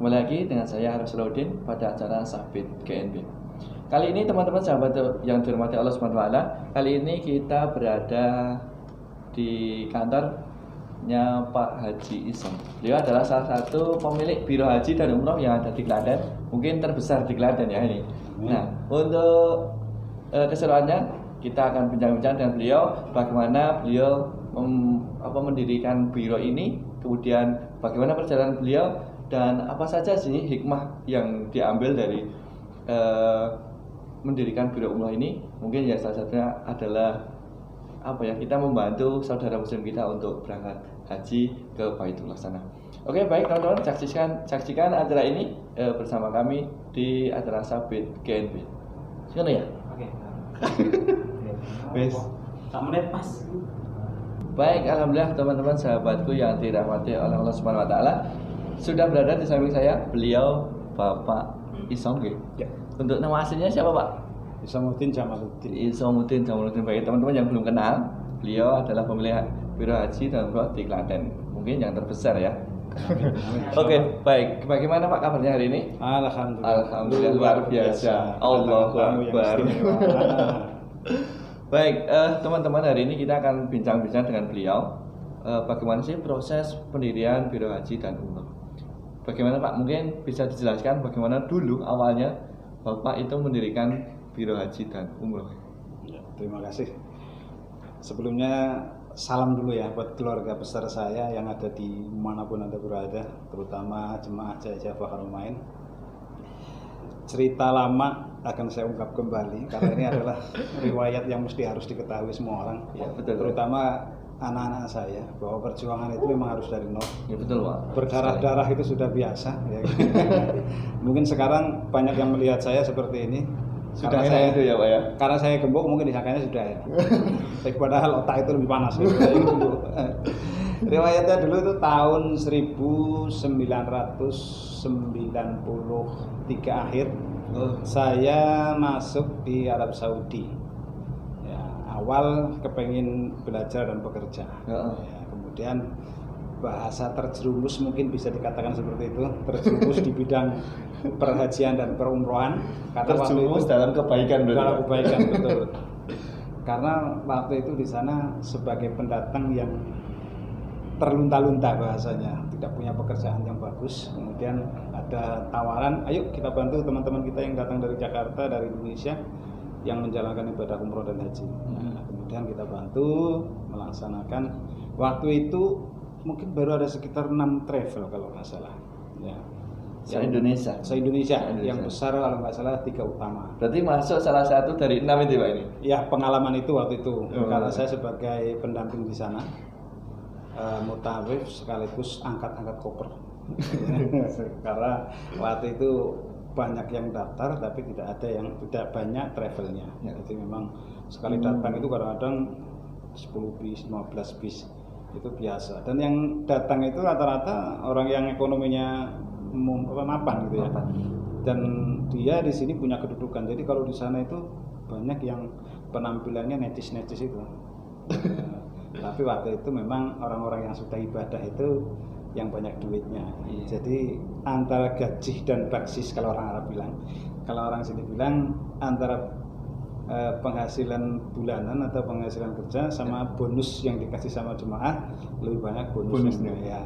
Kembali lagi dengan saya Harus Salahuddin pada acara Sabit GNB. Kali ini teman-teman sahabat yang dirahmati Allah SWT, kali ini kita berada di kantornya Pak Haji Isom. Beliau adalah salah satu pemilik Biro Haji dan Umroh yang ada di Klaten, mungkin terbesar di Klaten ya ini. Nah, untuk keseruannya kita akan bincang-bincang dengan beliau bagaimana beliau mendirikan biro ini, kemudian bagaimana perjalanan beliau dan apa saja sih hikmah yang diambil dari mendirikan biro umroh ini. Mungkin ya salah satunya adalah kita membantu saudara muslim kita untuk berangkat haji ke Baitullah sana. Oke, baik teman-teman, saksikan acara ini bersama kami di acara Sabit GNB. Siapa ya? Oke. Wes. 1 menit pas. Baik, alhamdulillah teman-teman sahabatku yang dirahmati oleh Allah Subhanahu wa taala. Sudah berada di samping saya beliau Bapak Isom. Ya. Untuk nama aslinya siapa Pak? Isomuddin Jamaluddin. Bagi teman-teman yang belum kenal, beliau adalah pemilik Biro Haji dan Umroh di Klaten, mungkin yang terbesar ya. Oke, baik. Bagaimana Pak kabarnya hari ini? Alhamdulillah luar biasa. Allahu Akbar. Baik, teman-teman, hari ini kita akan bincang-bincang dengan beliau. Bagaimana sih proses pendirian Biro Haji dan Umroh? Bagaimana Pak? Mungkin bisa dijelaskan bagaimana dulu awalnya Bapak itu mendirikan Biro Haji dan Umroh. Ya, terima kasih. Sebelumnya salam dulu ya buat keluarga besar saya yang ada di manapun Anda berada, terutama jemaah Jaya Baharumain. Cerita lama akan saya ungkap kembali karena ini adalah riwayat yang mesti harus diketahui semua orang, Ya, betul. terutama anak-anak saya, bahwa perjuangan itu memang harus dari nol. Ya, betul Pak. Berdarah-darah itu sudah biasa ya. Mungkin sekarang banyak yang melihat saya seperti ini Sudah karena saya itu ya Pak ya. karena saya gemuk, mungkin disangkanya sudah ya. Tapi padahal otak itu lebih panas gitu. Riwayatnya dulu itu tahun 1993 akhir saya masuk di Arab Saudi. Ya, awal kepengen belajar dan bekerja. Ya, kemudian bahasa terjerumus mungkin bisa dikatakan seperti itu, terjerumus di bidang perhajian dan perumrohan. Terjerumus dalam kebaikan dalam kebaikan betul. Karena waktu itu di sana sebagai pendatang yang terlunta-lunta bahasanya, tidak punya pekerjaan yang bagus. Kemudian ada tawaran, ayo kita bantu teman-teman kita yang datang dari Jakarta, dari Indonesia, yang menjalankan ibadah umroh dan haji. Nah, kemudian kita bantu melaksanakan. Waktu itu mungkin baru ada sekitar 6 travel kalau nggak salah. Ya. Se-Indonesia. Yang besar kalau nggak salah 3 utama. Berarti masuk salah satu dari 6 itu Pak ini? Ya, pengalaman itu waktu itu. Karena saya sebagai pendamping di sana, mutawif sekaligus angkat-angkat koper. Karena waktu itu banyak yang daftar tapi tidak banyak travelnya. Ya. Jadi memang sekali datang itu kadang-kadang 10 bis, 15 bis itu biasa. Dan yang datang itu rata-rata orang yang ekonominya mapan gitu ya. Dan dia di sini punya kedudukan. Jadi kalau di sana itu banyak yang penampilannya necis-necis itu. Tapi waktu itu memang orang-orang yang sudah ibadah itu yang banyak duitnya. Jadi antara gaji dan baksis kalau orang Arab bilang, kalau orang sini bilang antara penghasilan bulanan atau penghasilan kerja sama bonus yang dikasih sama jemaah lebih banyak bonusnya. Ya.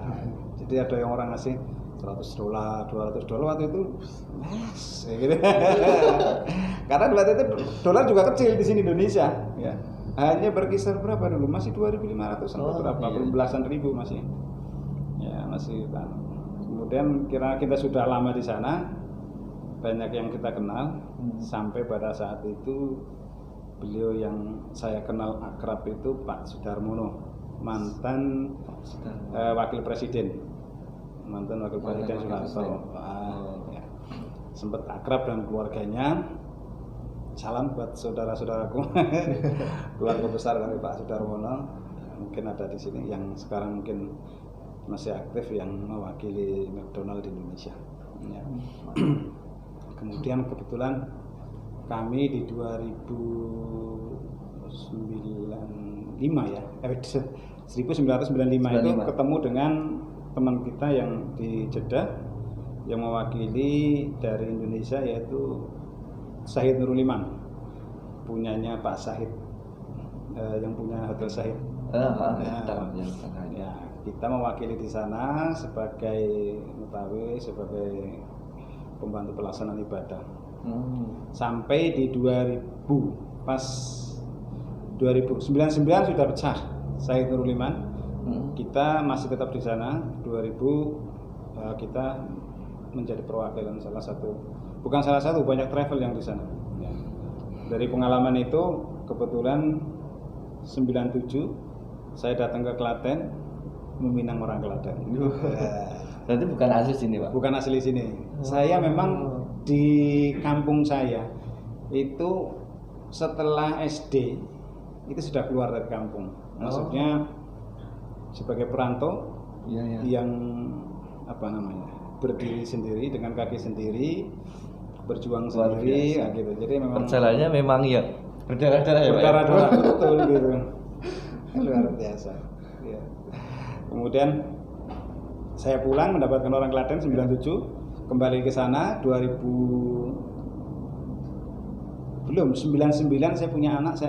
Jadi ada yang orang ngasih $100, $200 waktu itu, yes, gitu. Karena waktu itu dolar juga kecil di sini Indonesia. Ya. Hanya berkisar berapa dulu? Masih 2.500 atau berapa? Belum belasan ribu masih. Ya, masih. Kemudian kita sudah lama di sana, banyak yang kita kenal, sampai pada saat itu beliau yang saya kenal akrab itu Pak Sudarmono, mantan wakil presiden Soeharto. Ya. Sempat akrab dengan keluarganya. Salam buat saudara-saudaraku, keluarga besar dari Pak Sudarmono, mungkin ada di sini yang sekarang mungkin masih aktif yang mewakili McDonald di Indonesia. Ya. Kemudian kebetulan kami di 2095 ya, 1995 itu ketemu dengan teman kita yang di Jeddah yang mewakili dari Indonesia yaitu Syahid Nurul Iman, punyanya Pak Syahid, yang punya Hotel Syahid. Ya, kita mewakili di sana sebagai mutawif, sebagai pembantu pelaksanaan ibadah. Sampai di 2000, pas 2099 sudah pecah Syahid Nurul Iman. Kita masih tetap di sana. 2000 kita menjadi perwakilan banyak travel yang di sana. Ya. Dari pengalaman itu kebetulan 97 saya datang ke Klaten meminang orang Klaten. Berarti bukan asli sini, Pak? Bukan asli sini. Saya memang di kampung saya itu setelah SD itu sudah keluar dari kampung. Maksudnya sebagai perantau yang berdiri sendiri dengan kaki sendiri, berjuang sendiri, ya, gitu. Jadi memang perjalanannya memang ya berdarah-darah ya, Pak. Berdarah-darah betul gitu. Luar biasa. Ya. Kemudian saya pulang mendapatkan orang Klaten 97, kembali ke sana 99 saya punya anak,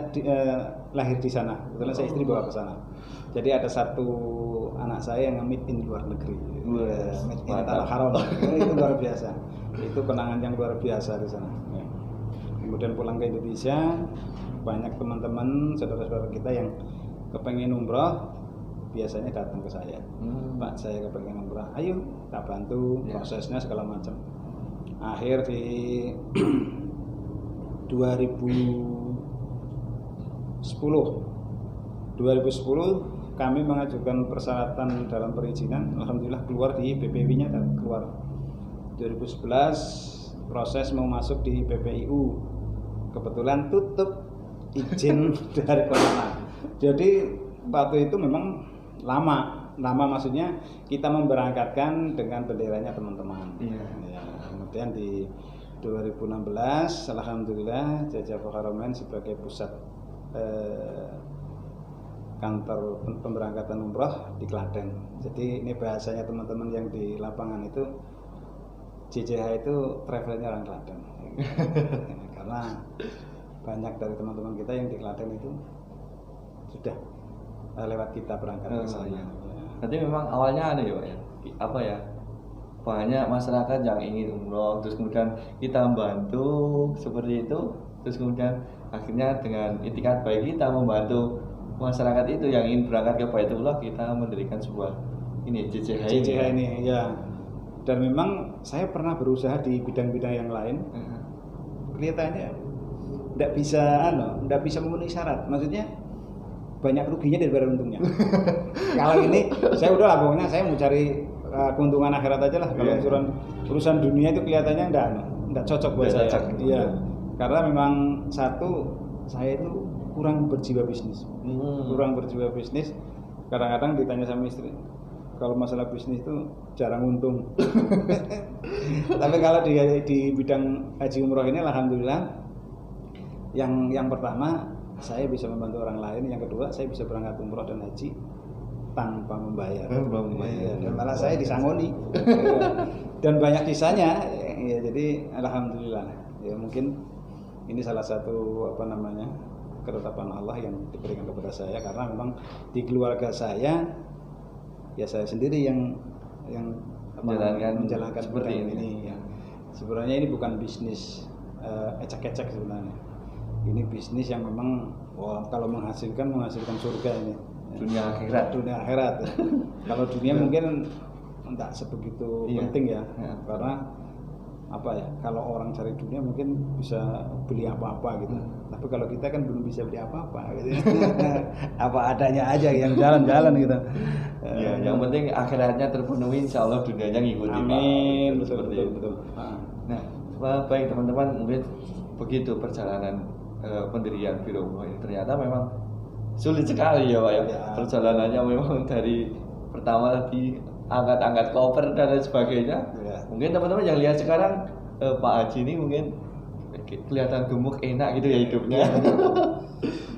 lahir di sana. Kebetulan saya istri bawa ke sana. Jadi ada satu anak saya yang nge-meet in luar negeri. Meet in Tanah Haram. Itu luar biasa. Itu kenangan yang luar biasa di sana. Ya. Kemudian pulang ke Indonesia, banyak teman-teman, saudara-saudara kita yang kepengen umroh, biasanya datang ke saya. Pak, saya kepengen umroh. Ayo, tak bantu prosesnya segala macam. Akhir di 2010 kami mengajukan persyaratan dalam perizinan, alhamdulillah keluar di BPW-nya keluar. 2011 proses mau masuk di PPIU, kebetulan tutup izin dari corona. Jadi waktu itu memang lama maksudnya kita memberangkatkan dengan benderanya teman-teman. Ya, kemudian di 2016 alhamdulillah Jajah Haromen sebagai pusat kantor pemberangkatan umroh di Klaten. Jadi ini bahasanya teman-teman yang di lapangan itu, JJH itu travelnya orang Klaten. Karena banyak dari teman-teman kita yang di Klaten itu sudah lewat kita berangkat ke sana. Berarti memang awalnya ada ya, apa ya? Banyak masyarakat yang ingin umroh, terus kemudian kita membantu seperti itu, terus kemudian akhirnya dengan itikat baik kita membantu masyarakat itu yang ingin berangkat ke Baitullah, kita mendirikan sebuah JJH ini ya. Dan memang saya pernah berusaha di bidang-bidang yang lain. Kelihatannya tidak bisa memenuhi syarat. Maksudnya banyak ruginya daripada untungnya. Kalau ini saya udah pokoknya saya mau cari keuntungan akhirat aja lah. Kalau urusan dunia itu kelihatannya enggak cocok buat saya. Iya. Karena memang satu, saya itu kurang berjiwa bisnis. Kadang-kadang ditanya sama istri, kalau masalah bisnis itu jarang untung. Tapi kalau di bidang haji umroh ini alhamdulillah, yang pertama saya bisa membantu orang lain, yang kedua saya bisa berangkat umroh dan haji tanpa membayar. Dan malah saya disangoni. Dan banyak kisahnya ya, jadi alhamdulillah ya, mungkin ini salah satu ketetapan Allah yang diberikan kepada saya, karena memang di keluarga saya ya saya sendiri yang menjalankan seperti ini ya. Sebenarnya ini bukan bisnis ecek-ecek sebenarnya. Ini bisnis yang memang kalau menghasilkan surga ini. Dunia akhirat. Kalau dunia mungkin enggak sebegitu penting ya. Karena kalau orang cari dunia mungkin bisa beli apa-apa gitu. Tapi kalau kita kan belum bisa beli apa-apa gitu. Apa adanya aja yang jalan-jalan gitu. Ya, yang penting akhiratnya terpenuhi, insyaallah dunianya ngikuti. Amin. Betul. Nah, baik teman-teman, mungkin begitu perjalanan pendirian Biro Umroh ini. Ternyata memang sulit sekali ya, Pak ya. Perjalanannya memang dari pertama tadi angkat-angkat koper dan lain sebagainya. Mungkin teman-teman yang lihat sekarang Pak Haji ini mungkin kelihatan gemuk enak gitu ya hidupnya.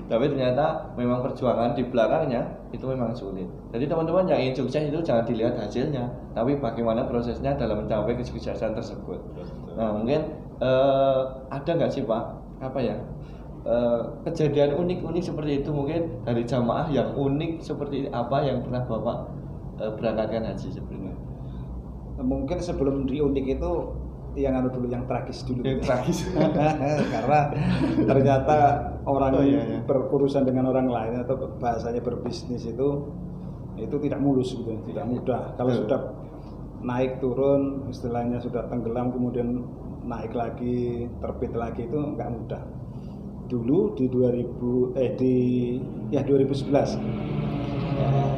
Tapi ternyata memang perjuangan di belakangnya itu memang sulit. Jadi teman-teman yang ingin sukses itu jangan dilihat hasilnya, tapi bagaimana prosesnya dalam mencapai kesuksesan tersebut. Nah mungkin ada nggak sih Pak apa ya kejadian unik-unik seperti itu mungkin dari jamaah yang unik seperti apa yang pernah Bapak berangkatkan haji sebelumnya? Mungkin sebelum di unik itu yang dulu yang tragis dulu. Yang tragis. Karena ternyata orang berurusan dengan orang lain atau bahasanya berbisnis itu tidak mulus gitu, tidak mudah. Kalau sudah naik turun, istilahnya sudah tenggelam kemudian naik lagi, terbit lagi itu nggak mudah. Dulu di 2011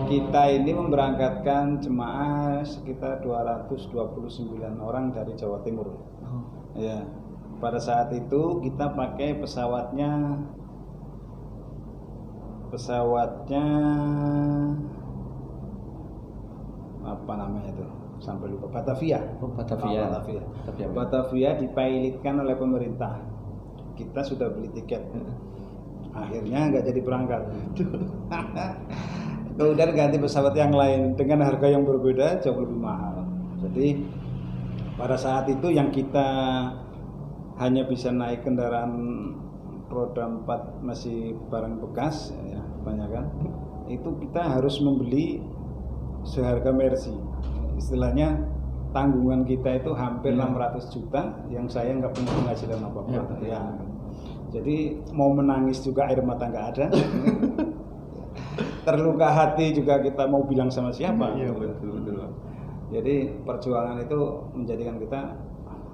kita ini memberangkatkan jemaah sekitar 229 orang dari Jawa Timur. Ya, pada saat itu kita pakai pesawatnya apa namanya itu? Sampai lupa. Batavia. Batavia dipilotkan oleh pemerintah. Kita sudah beli tiket. Akhirnya nggak jadi berangkat. Kemudian ganti pesawat yang lain dengan harga yang berbeda jauh lebih mahal. Jadi pada saat itu yang kita hanya bisa naik kendaraan roda 4 masih barang bekas ya, kebanyakan itu kita harus membeli seharga Mercy. Istilahnya tanggungan kita itu hampir 600 juta yang saya nggak punya penghasilan apa-apa. Ya. Jadi mau menangis juga air mata nggak ada. Terluka hati juga kita mau bilang sama siapa. Iya betul. Jadi perjuangan itu menjadikan kita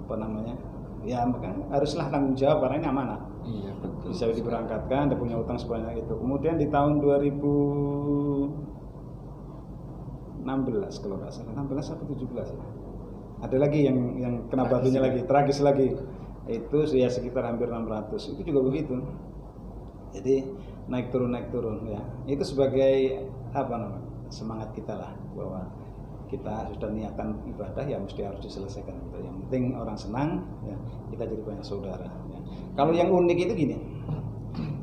apa namanya? Ya makanya haruslah tanggung jawab karena ini amanah. Iya betul. Bisa diberangkatkan, ada punya utang sebanyak itu. Kemudian di tahun 2016 kalau nggak salah, 16 atau 17 ya. Ada lagi yang kena batunya lagi, tragis lagi. Itu ya sekitar hampir 600. Itu juga begitu. Jadi naik turun ya. Itu sebagai apa namanya? Semangat kita lah bahwa kita sudah niatkan ibadah ya mesti harus diselesaikan. Yang penting orang senang ya, kita jadi banyak saudara ya. Kalau yang unik itu gini.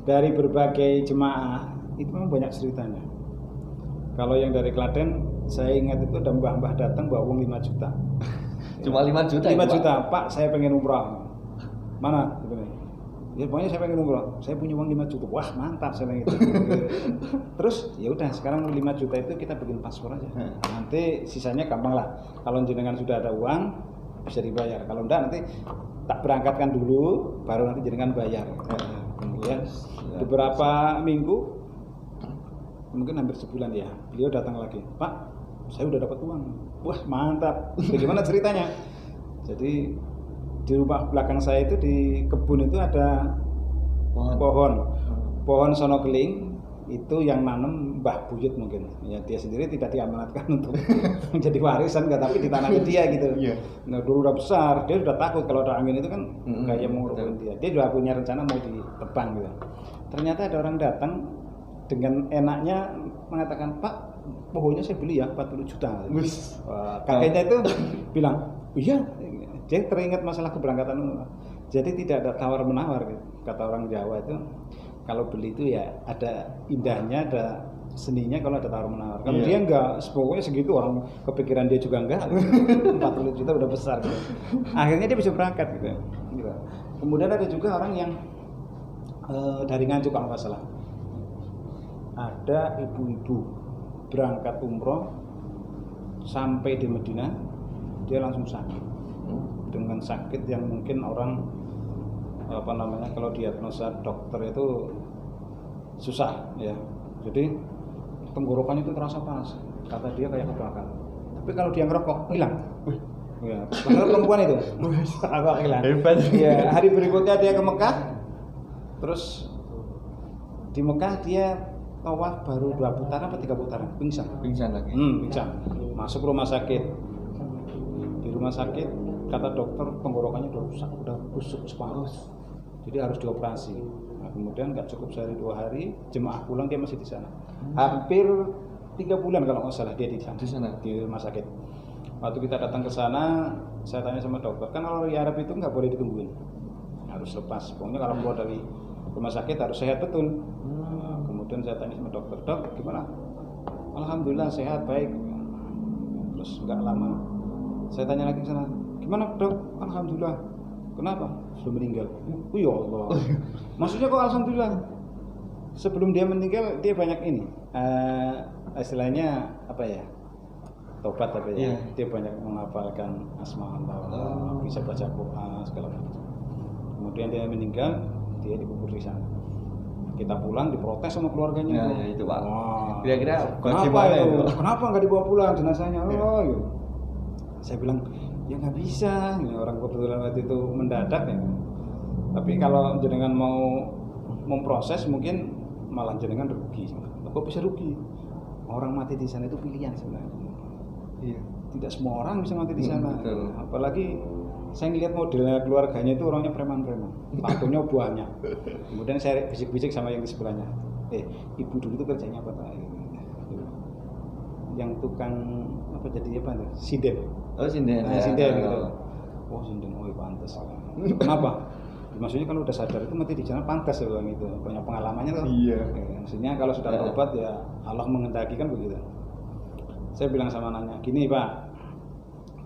Dari berbagai jemaah itu memang banyak ceritanya. Kalau yang dari Klaten saya ingat itu ada mbah-mbah datang bawa uang 5 juta. Cuma 5 juta. 5 juta, Pak, saya pengen umrah. Mana? Ya pokoknya saya pengen umroh, saya punya uang 5 juta. Wah mantap saya gitu. Terus ya udah sekarang 5 juta itu kita bikin paspor aja. Nanti sisanya gampang lah. Kalau jenengan sudah ada uang bisa dibayar. Kalau enggak nanti tak berangkatkan dulu, baru nanti jenengan bayar. Kemudian beberapa minggu, mungkin hampir sebulan ya, beliau datang lagi. Pak, saya udah dapat uang. Wah mantap. Bagaimana ceritanya? Jadi di rumah belakang saya itu di kebun itu ada pohon sono keling itu yang nanam Mbah Buyut mungkin ya, dia sendiri tidak diamanatkan untuk menjadi warisan enggak, tapi ditanami dia gitu. Nah dulu udah besar, dia sudah takut kalau ada angin itu kan kayak mau rubuhin dia sudah punya rencana mau ditebang gitu. Ternyata ada orang datang dengan enaknya mengatakan, Pak pohonnya saya beli ya 40 juta. Kakeknya itu bilang iya. Dia teringat masalah keberangkatan umrah. Jadi tidak ada tawar menawar gitu. Kata orang Jawa itu kalau beli itu ya ada indahnya, ada seninya kalau ada tawar menawar. Kalau dia enggak, pokoknya segitu orang kepikiran dia juga enggak. 40 juta udah besar gitu. Akhirnya dia bisa berangkat gitu. Kemudian ada juga orang yang dari Nganjuk kalau nggak salah. Ada ibu-ibu berangkat umroh sampai di Madinah dia langsung sakit. Dengan sakit yang mungkin orang apa namanya kalau diagnosa dokter itu susah ya. Jadi tenggorokannya itu terasa panas. Kata dia kayak kebakar. Tapi kalau dia ngerokok hilang. Ya, padahal perempuan itu. Agak hilang. Hebat. Ya, hari berikutnya dia ke Mekah. Terus di Mekah dia tawaf baru 2 putaran atau 3 putaran, pingsan lagi. Pingsan. Masuk rumah sakit. Di rumah sakit kata dokter tenggorokannya udah rusak, udah busuk separuh, jadi harus dioperasi. Nah, kemudian nggak cukup sehari 2 hari, jemaah pulang dia masih di sana. Hampir 3 bulan kalau nggak salah dia di sana di rumah sakit. Waktu kita datang ke sana, saya tanya sama dokter, kan kalau di Arab itu nggak boleh ditungguin. harus lepas. Pokoknya kalau keluar dari rumah sakit harus sehat betul. Nah, kemudian saya tanya sama dokter, dok gimana? Alhamdulillah sehat baik. Terus nggak lama saya tanya lagi ke sana, gimana dok? Alhamdulillah. Kenapa? Sudah meninggal. Oh ya Allah. Maksudnya kok alhamdulillah? Sebelum dia meninggal dia banyak ini. Istilahnya apa ya? Tobat apa ya? Dia banyak menghafalkan asma Allah, bisa baca Quran segala macam. Kemudian dia meninggal, dia dikubur di sana. Kita pulang diprotes sama keluarganya. Ya itu Pak. Wah, Kira-kira kenapa itu? Kenapa nggak dibawa pulang jenazahnya? Oh, gitu. Saya bilang ya nggak bisa. Ya, orang kebetulan waktu itu mendadak ya. Tapi kalau jenengan mau memproses mungkin malah jenengan rugi. Kok bisa rugi? Orang mati di sana itu pilihan sebenarnya. Iya. Tidak semua orang bisa mati di sana. Apalagi saya ngeliat modelnya keluarganya itu orangnya preman-preman, tatonya banyak. Kemudian saya bisik-bisik sama yang di sebelahnya, ibu dulu itu kerjanya apa Pak? Yang tukang apa jadi apa tuh? Sinden. Oh sinden. Nah, sinden gitu. Oh sinden, oh pantas. Kenapa? Maksudnya kalau udah sadar itu mati di sana pantas ya bilang itu. Banyak pengalamannya tuh. Iya. Maksudnya kalau sudah tobat ya Allah menghendaki kan begitu. Saya bilang sama anaknya, gini Pak,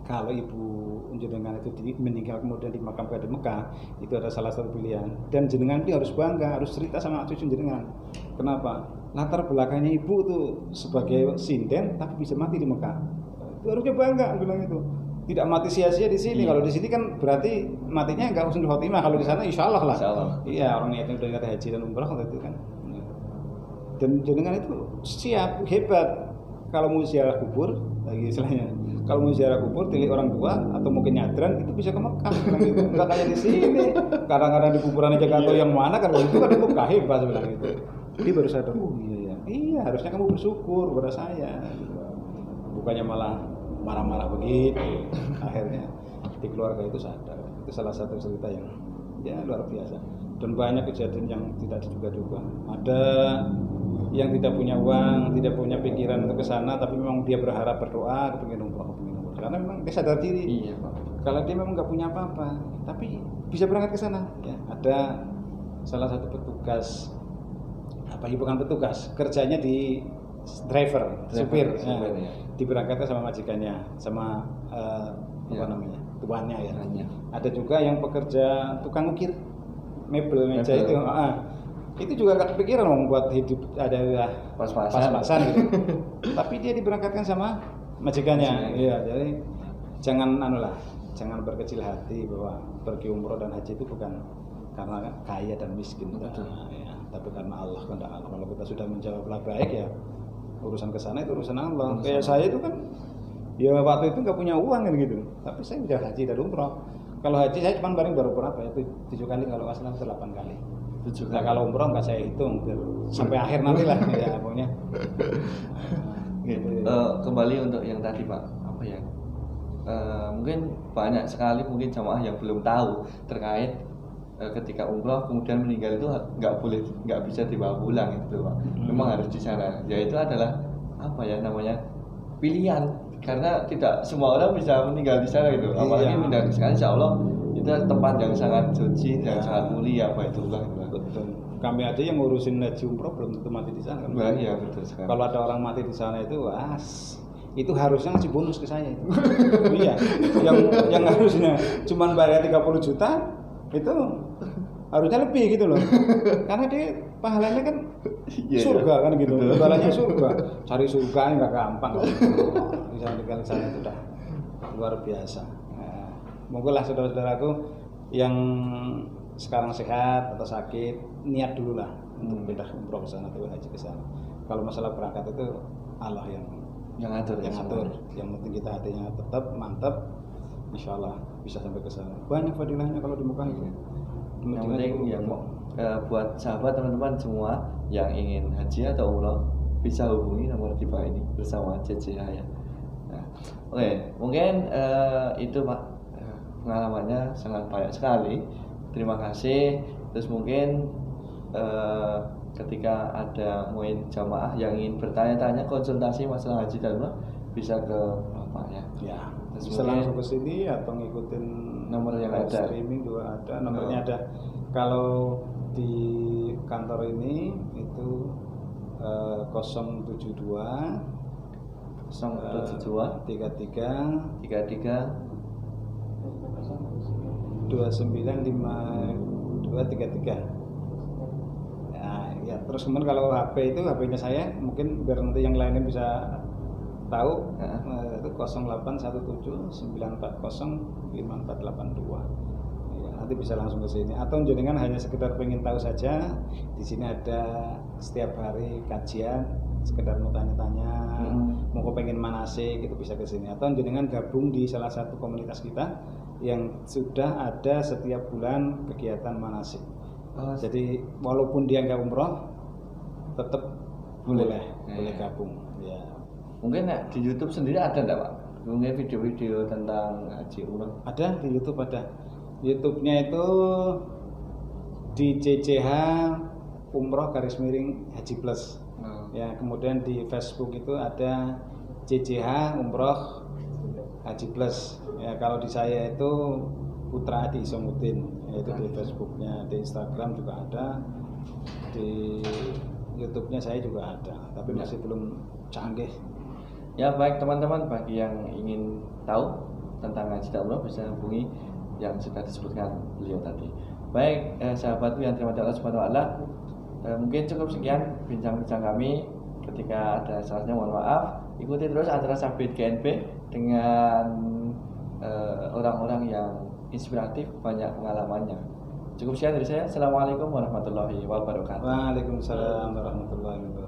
kalau ibu jenengan itu meninggal kemudian dimakamkan di Mekah, itu ada salah satu pilihan. Dan jenengan itu harus bangga, harus cerita sama cucu jenengan. Kenapa? Latar belakangnya ibu tuh sebagai sinden tapi bisa mati di Mekah. Itu harusnya bangga, bilang itu. Tidak mati sia-sia di sini. Kalau di sini kan berarti matinya enggak husnul khotimah. Kalau di sana insya Allah lah. Iya, orang niatnya udah niat haji dan umrah itu kan. Dan jenengan itu siap, hebat. Kalau mau ziarah kubur, lagi istilahnya. Kalau mau ziarah kubur, pilih orang tua atau mungkin nyadran itu bisa ke Mekah. Gitu. Enggak kayak di sini. Kadang-kadang di kuburan aja nggak tahu yang mana kan. Itu kan di Mekah hebat sebenarnya itu. Dia baru sadar, oh iya, harusnya kamu bersyukur kepada saya. Bukannya malah marah-marah begitu. Akhirnya di keluarga itu sadar. Itu salah satu cerita yang ya luar biasa. Dan banyak kejadian yang tidak diduga-duga. Ada yang tidak punya uang, tidak punya pikiran untuk ke sana, tapi memang dia berharap berdoa, kepingin umroh. Karena memang dia sadar diri. Iya, Pak. Kalau dia memang nggak punya apa-apa, tapi bisa berangkat ke sana. Ya, ada salah satu petugas, bukan petugas, kerjanya di supir, ya. Diberangkatkan sama majikannya, sama namanya, tuannya ya. Ada juga yang pekerja tukang ukir, mebel meja itu. Itu juga gak kepikiran buat hidup ada pas-pasan gitu. Tapi dia diberangkatkan sama majikannya. Iya, jadi jangan jangan berkecil hati bahwa pergi umroh dan haji itu bukan karena kaya dan miskin. Ya, tapi karena Allah kehendak Allah. Kalau kita sudah menjawablah baik ya urusan ke sana itu urusan Allah. Kayak saya itu kan ya waktu itu nggak punya uang kan gitu. Tapi saya udah haji dan umroh. Kalau haji saya cuma baru berapa ya? 7 kali, kalau nggak salah 8 kali. Nah, kalau umroh nggak saya hitung sampai akhir nanti lah ya pokoknya. Kembali untuk yang tadi Pak, apa ya? Mungkin banyak sekali mungkin jamaah yang belum tahu terkait ketika umroh kemudian meninggal itu nggak bisa dibawa pulang itu Pak. Memang harus di sana. Ya itu adalah apa ya namanya pilihan, karena tidak semua orang bisa meninggal di sana gitu. Apalagi meninggal di sana, insya Allah itu tempat yang sangat suci dan sangat mulia Baitullah. Betul. Kami aja yang ngurusin haji umroh belum tentu mati di sana kan. Iya betul sekali. Kalau ada orang mati di sana itu itu harusnya ngasih bonus ke saya itu. Iya. Yang harusnya cuma bayar 30 juta itu harusnya lebih gitu loh. Karena dia pahalanya kan surga kan gitu. Pahalanya surga. Cari surga enggak gampang kok. Bisa tinggal di sana itu udah luar biasa. Nah, moga lah saudara-saudaraku yang sekarang sehat atau sakit, niat dulu lah untuk pindah umroh ke sana atau haji ke sana. Kalau masalah berangkat itu Allah yang ngatur. Yang penting kita hatinya tetap mantap, insya Allah bisa sampai ke sana. Banyak fadilahnya kalau di Mekah itu. Yang penting ya buat sahabat teman-teman semua yang ingin haji atau umroh bisa hubungi nomor di bawah ini bersama CCA ya. Nah, oke, mungkin itu Pak, pengalamannya sangat banyak sekali. Terima kasih. Terus mungkin ketika ada mungkin jamaah yang ingin bertanya-tanya konsultasi masalah haji dan umrah bisa ke Bapak ya. Ya. bisa langsung ke sini atau ngikutin nomor yang live ada. streaming juga ada, nomornya ada. Kalau di kantor ini itu 072 072 33 33 295233. Nah, ya terus kemudian kalau HP itu HP-nya saya mungkin biar nanti yang lainnya bisa tahu itu 081794054482. Ya, nanti bisa langsung ke sini atau jenengan hanya sekedar pengen tahu saja di sini ada setiap hari kajian, sekedar mau tanya-tanya, mau kepengen manasik itu bisa ke sini atau jenengan gabung di salah satu komunitas kita yang sudah ada setiap bulan kegiatan manasik. Jadi walaupun dia nggak umroh tetap boleh gabung ya. Mungkin di YouTube sendiri ada enggak Pak? Mungkin video-video tentang haji umroh? Ada di YouTube, ada. YouTube-nya itu di CCH Umroh _Haji Plus. Ya, kemudian di Facebook itu ada CCH Umroh Haji Plus. Ya, kalau di saya itu Putra Adi Isomuddin, yaitu di Facebooknya, di Instagram juga ada, di YouTube-nya saya juga ada, tapi masih belum canggih. Ya baik teman-teman, bagi yang ingin tahu tentang haji dan umroh bisa hubungi yang sudah disebutkan beliau tadi. Baik sahabatku yang dirahmati Allah Subhanahu wa taala, mungkin cukup sekian bincang-bincang kami. Ketika ada salahnya mohon maaf. Ikuti terus acara Sabit GNB dengan orang-orang yang inspiratif, banyak pengalamannya. Cukup sekian dari saya. Assalamualaikum warahmatullahi wabarakatuh. Waalaikumsalam warahmatullahi wabarakatuh.